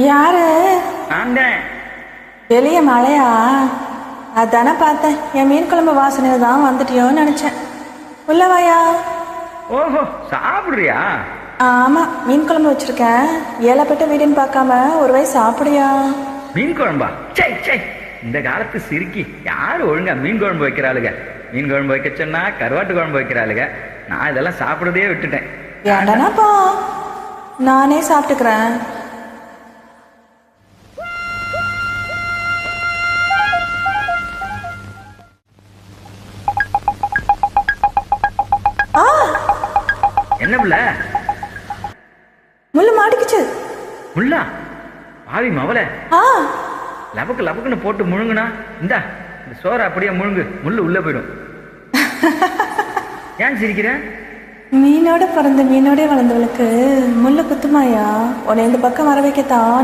யாரு? நான் தான். வெளியே மழையா? அதானே பார்த்தேன். என் மீன் குழம்பு வாசனையில தான் வந்துட்டியோன்னு நினைச்சேன். உள்ளவாயா? ஓஹோ, சாப்பிடுறியா? ஆமா, மீன் குழம்பு வச்சிருக்கேன். ஏழைப்பட்ட வீடுன்னு பார்க்காம ஒரு வயசு சாப்பிடுயா. மீன் குழம்பா? சை சை, இந்த காலத்து சிரிக்கி யாரு ஒழுங்கா மீன் குழம்பு வைக்கிறாளுங்க? மீன் குழம்பு வைக்க சொன்னா கருவாட்டு குழம்பு வைக்கிறாளுங்க. நான் இதெல்லாம் சாப்பிடுறதே விட்டுட்டேன். ஏண்டானாப்பா, நானே சாப்பிட்டுக்கிறேன். என்ன புள்ள? முள்ளு மாட்டிக்கிச்சு. முள்ளா? பாவி மவள, ஆ, லபக்கு லபக்குன்னு போட்டு முழுங்குனா இந்த சோற அப்படியே முழுங்கு, முள்ளு உள்ள போயிடும். ஏன் சிரிக்கிற? மீனோட பிறந்த மீனோட வளர்ந்தவளுக்கு முள்ளு குத்துமாயா? உன்னை இந்த பக்கம் வர வைக்கத்தான்